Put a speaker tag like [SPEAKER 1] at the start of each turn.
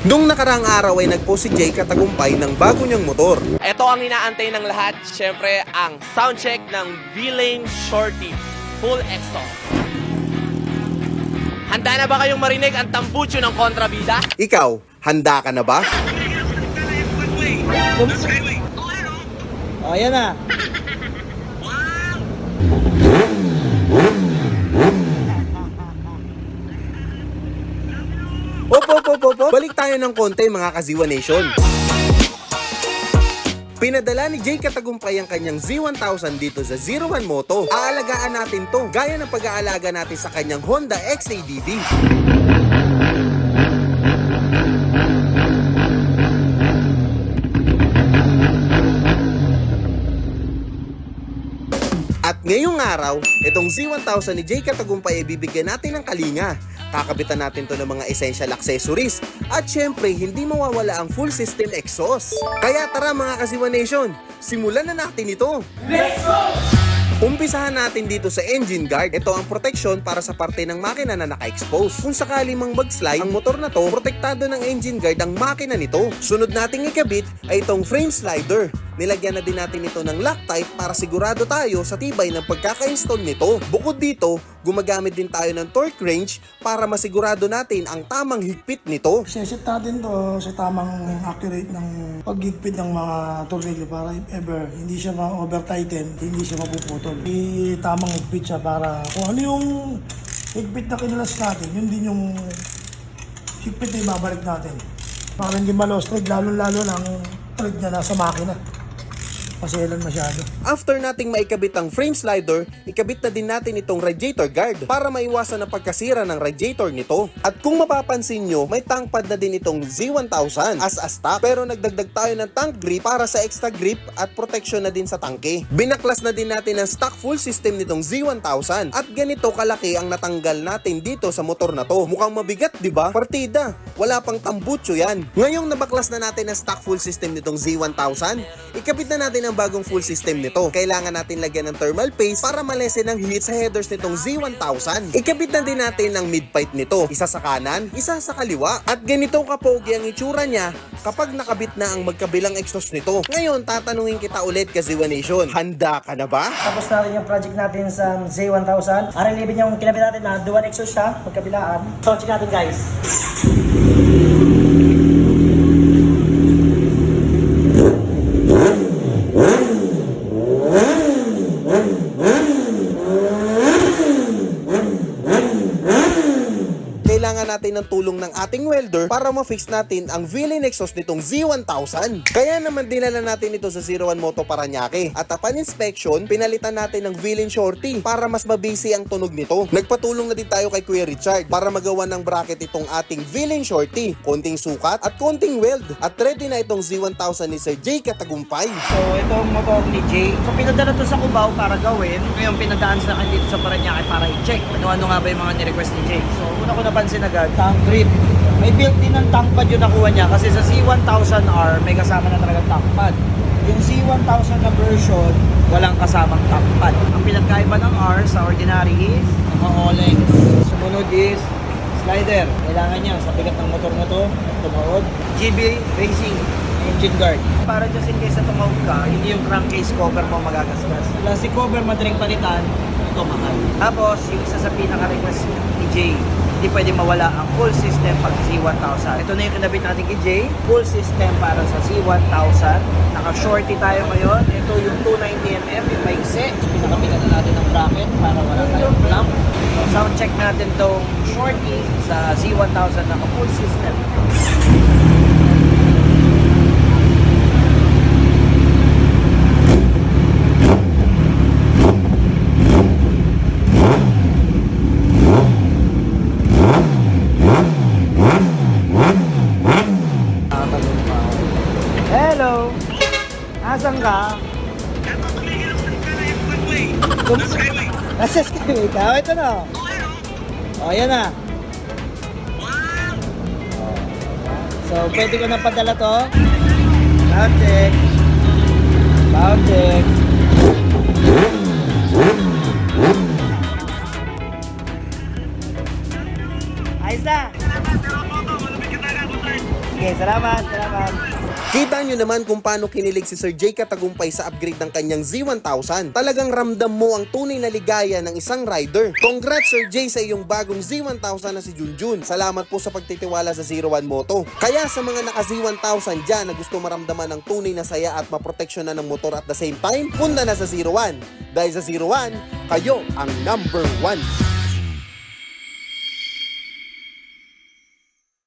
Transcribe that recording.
[SPEAKER 1] Nung nakaraang araw ay nagpost si Jay Katagumpay ng bago niyang motor.
[SPEAKER 2] Ito ang inaantay ng lahat, syempre ang soundcheck ng V-Lane Shorty Full Exhaust. Handa na ba kayong marinig ang tambucho ng kontrabida?
[SPEAKER 1] Ikaw, handa ka na ba?
[SPEAKER 3] Oh, ayan na.
[SPEAKER 1] Opo. Balik tayo ng konti mga Kaziwa Nation. Pinadala ni Jay Katagumpay ang kanyang Z1000 dito sa 01 Moto. Aalagaan natin to, gaya ng pag-aalaga natin sa kanyang Honda XADV. At ngayong araw, itong Z1000 ni Jay Katagumpay ay bibigyan natin ng kalinga. Kakabitan natin to ng mga essential accessories. At syempre, hindi mawawala ang full system exhaust. Kaya tara mga Kaziwa Nation, simulan na natin ito! Let's go! Umpisahan natin dito sa engine guard. Ito ang protection para sa parte ng makina na naka-expose. Kung sakali mang mag-slide, ang motor na to, protektado ng engine guard ang makina nito. Sunod nating ikabit ay itong frame slider. Nilagyan na din natin ito ng Loctite para sigurado tayo sa tibay ng pagkaka-install nito. Bukod dito, gumagamit din tayo ng torque wrench para masigurado natin ang tamang higpit nito.
[SPEAKER 4] Set natin to sa tamang accurate ng paghigpit ng mga tornilyo para if ever hindi siya ma-over-tighten, hindi siya mapuputol. Tamang higpit siya para kung ano yung higpit na kinalas natin, yun din yung higpit na ibabalik natin. Para hindi ma-lost thread, lalo-lalo lang thread na nasa makina. Pasielan masyado.
[SPEAKER 1] After nating maikabit ang frame slider, ikabit na din natin itong radiator guard para maiwasan ang pagkasira ng radiator nito. At kung mapapansin nyo, may tank pad na din itong Z1000 as a stock, pero nagdagdag tayo ng tank grip para sa extra grip at protection na din sa tangke. Binaklas na din natin ang stock full system nitong Z1000 at ganito kalaki ang natanggal natin dito sa motor na to. Mukhang mabigat, di ba? Partida, wala pang tambucho yan. Ngayong nabaklas na natin ang stock full system nitong Z1000, ikabit na natin ang bagong full system nito. Kailangan natin lagyan ng thermal paste para malesen ang heat sa headers nitong Z1000. Ikabit na din natin ang mid-pipe nito. Isa sa kanan, isa sa kaliwa. At ganito kapogi ang itsura niya kapag nakabit na ang magkabilang exhaust nito. Ngayon, tatanungin kita ulit Kaziwa Nation, handa ka na ba?
[SPEAKER 3] Tapos na rin yung project natin sa Z1000. R11 yung kinabit natin na dual exhaust siya, magkabilaan. So, check natin guys.
[SPEAKER 1] Kailangan natin ng tulong ng ating welder para ma-fix natin ang V-Lane exhaust nitong Z1000. Kaya naman dinala natin ito sa 01 Moto Paranaque. At upon inspection, pinalitan natin ng V-Lane Shorty para mas mabisi ang tunog nito. Nagpatulong na din tayo kay Kuya Richard para magawa ng bracket itong ating V-Lane Shorty. Konting sukat at konting weld. At ready na itong Z1000 ni Sir Jay Katagumpay.
[SPEAKER 3] So, ito ang motor ni Jay. So, pinadala to sa Cubao para gawin. Ngayon, pinadaan sa akin dito sa Paranaque para i-check. Ano-ano nga ba yung mga ni-request ni Jay. So, una ko napansin agad, tank grip. May built-in ng tank pad yung nakuha niya kasi sa C1000R may kasama na talaga tank pad. Yung C1000 na version, walang kasamang tank pad. Ang pinagkaiba ng R sa ordinary is naka-oleng. Sumunod is slider. Kailangan niya sa bigat ng motor na to, tumawag. GB Racing engine guard. Para just in case na tumawag ka, hindi yung crankcase cover mo magagasgas. Plastic cover, madaling palitan, ito mahal. Tapos, yung isa sa pinaka-request ni Jay, hindi pwede mawala ang full system pag C1000. Ito na yung kinabit natin kay Jay. Full system para sa C1000. Naka-shorty tayo ngayon. Ito yung 290mm, yung maigsi. Pinakapitan na natin ng bracket para wala tayong clamp. So, sound check natin tong shorty sa C1000 naka-full system. Hello! Asan ka? Nasa skyway ka? Ito na. O, yan na. So, pwede ko na padala to. Sound check. Sound check. Ayos na. Sige, salamat.
[SPEAKER 1] Kita nyo naman kung paano kinilig si Sir Jay Katagumpay sa upgrade ng kanyang Z1000. Talagang ramdam mo ang tunay na ligaya ng isang rider. Congrats Sir Jay sa iyong bagong Z1000 na si Junjun. Salamat po sa pagtitiwala sa 01 Moto. Kaya sa mga naka Z1000 dyan na gusto maramdaman ng tunay na saya at maproteksyonan ng motor at the same time, punta na sa 01. Dahil sa 01, kayo ang number 1.